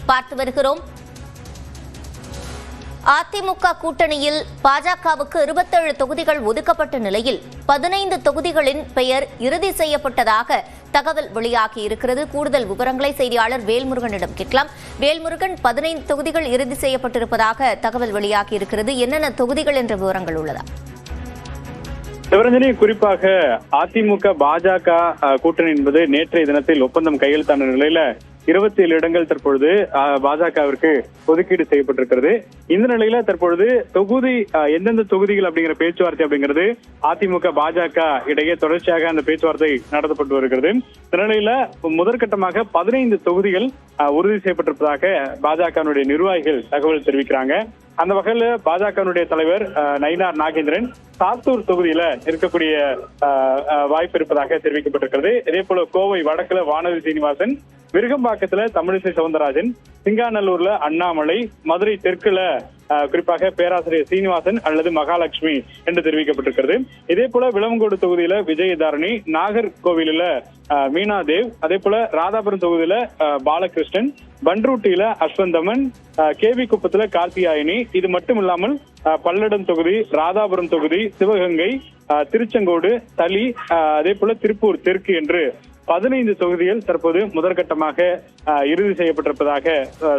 பார்த்து வருகிறோம். அதிமுக கூட்டணியில் பாஜகவுக்கு 27 தொகுதிகள் ஒதுக்கப்பட்ட நிலையில் 15 தொகுதிகளின் பெயர் இறுதி செய்யப்பட்டதாக தகவல் வெளியாகி இருக்கிறது. கூடுதல் விவரங்களை செய்தியாளர் வேல்முருகனிடம் கேட்கலாம். வேல்முருகன், 15 தொகுதிகள் இறுதி செய்யப்பட்டிருப்பதாக தகவல் வெளியாகி இருக்கிறது. என்னென்ன தொகுதிகள் என்ற விவரங்கள் உள்ளதா? சிவரஞ்சனி, குறிப்பாக அதிமுக பாஜக கூட்டணி என்பது நேற்றைய தினத்தில் ஒப்பந்தம் கையெழுத்தான நிலையில 27 இடங்கள் தற்பொழுது பாஜகவிற்கு ஒதுக்கீடு செய்யப்பட்டிருக்கிறது. இந்த நிலையில தற்பொழுது தொகுதி எந்தெந்த தொகுதிகள் அப்படிங்கிற பேச்சுவார்த்தை அப்படிங்கிறது அதிமுக பாஜக இடையே தொடர்ச்சியாக அந்த பேச்சுவார்த்தை நடத்தப்பட்டு வருகிறது. இந்த நிலையில முதற்கட்டமாக 15 தொகுதிகள் உறுதி செய்யப்பட்டிருப்பதாக பாஜகவினுடைய நிர்வாகிகள் தகவல் தெரிவிக்கிறாங்க. அந்த வகையில் பாஜகவினுடைய தலைவர் நயினார் நாகேந்திரன் சாத்தூர் தொகுதியில இருக்கக்கூடிய வாய்ப்பு இருப்பதாக தெரிவிக்கப்பட்டிருக்கிறது. இதே போல கோவை வடக்குல வானதி சீனிவாசன், விருகம்பாக்கத்துல தமிழிசை சவுந்தரராஜன், சிங்காநல்லூர்ல அண்ணாமலை, மதுரை தெற்குல குறிப்பாக பேராசிரியர் சீனிவாசன் அல்லது மகாலட்சுமி என்று தெரிவிக்கப்பட்டிருக்கிறது. இதே போல விளவங்கோடு தொகுதியில விஜயதாரணி, நாகர்கோவிலில் மீனா தேவ், அதே போல ராதாபுரம் தொகுதியில பாலகிருஷ்ணன், பன்ருட்டியில அஸ்வந்தமன், கேவி குப்பத்துல கார்த்தியாயினி. இது மட்டும் இல்லாமல் பல்லடம் தொகுதி, ராதாபுரம் தொகுதி, சிவகங்கை, திருச்செங்கோடு, தளி, அதே போல திருப்பூர் தெற்கு என்று 15 தொகுதிகள் தற்போது முதற்கட்டமாக இறுதி செய்யப்பட்டிருப்பதாக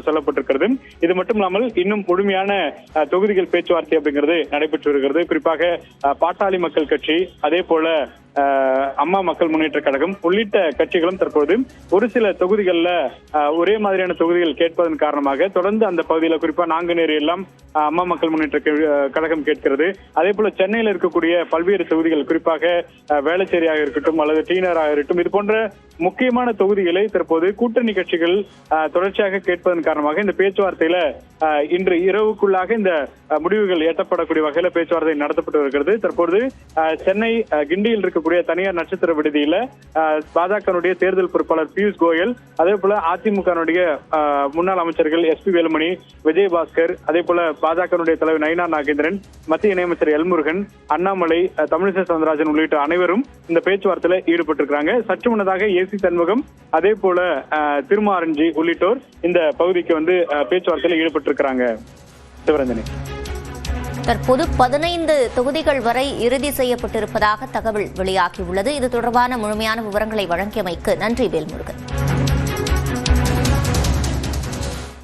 சொல்லப்பட்டிருக்கிறது. இது மட்டும் இல்லாமல் இன்னும் முழுமையான தொகுதிகள் பேச்சுவார்த்தை அப்படிங்கிறது நடைபெற்று வருகிறது. குறிப்பாக பாட்டாளி மக்கள் கட்சி, அதே போல அம்மா மக்கள் முன்னேற்ற கழகம் உள்ளிட்ட கட்சிகளும் தற்போது ஒரு சில தொகுதிகளில் ஒரே மாதிரியான தொகுதிகள் கேட்பதன் காரணமாக தொடர்ந்து அந்த பகுதியில் குறிப்பா நாங்குநேரி எல்லாம் அம்மா மக்கள் முன்னேற்ற கழகம் கேட்கிறது. அதே போல சென்னையில் இருக்கக்கூடிய பல்வேறு தொகுதிகள், குறிப்பாக வேளச்சேரியாக இருக்கட்டும் அல்லது டீனராக இருக்கட்டும், இது போன்ற முக்கியமான தொகுதிகளை தற்போது கூட்டணி கட்சிகள் தொடர்ச்சியாக கேட்பதன் காரணமாக இந்த பேச்சுவார்த்தையில இன்று இரவுக்குள்ளாக இந்த முடிவுகள் எட்டப்படக்கூடிய வகையில பேச்சுவார்த்தை நடத்தப்பட்டு வருகிறது. தற்போது சென்னை கிண்டியில் இருக்கக்கூடிய தனியார் நட்சத்திர விடுதியில பாஜகனுடைய தேர்தல் பொறுப்பாளர் பியூஷ் கோயல், அதே போல அதிமுகனுடைய முன்னாள் அமைச்சர்கள் எஸ்பி வேலுமணி, விஜயபாஸ்கர், அதே போல பாஜகனுடைய தலைவர் நயினார் நாகேந்திரன், மத்திய இணையமைச்சர் எல்முருகன், அண்ணாமலை, தமிழிசை சவுந்தரராஜன் உள்ளிட்ட அனைவரும் இந்த பேச்சுவார்த்தையில ஈடுபட்டிருக்கிறாங்க. சற்று முன்னதாக ஏசி சண்முகம், அதே போல திருமாரஞ்சி உள்ளிட்டோர் இந்த பகுதிக்கு வந்து பேச்சுவார்த்தையில் ஈடுபட்டிருக்கிறாங்க. சிவரஞ்சனி, தற்போது 15 தொகுதிகள் வரை இறுதி செய்யப்பட்டிருப்பதாக தகவல் வெளியாகியுள்ளது. இது தொடர்பான முழுமையான விவரங்களை வழங்கியமைக்கு நன்றி வேல்முருகன்.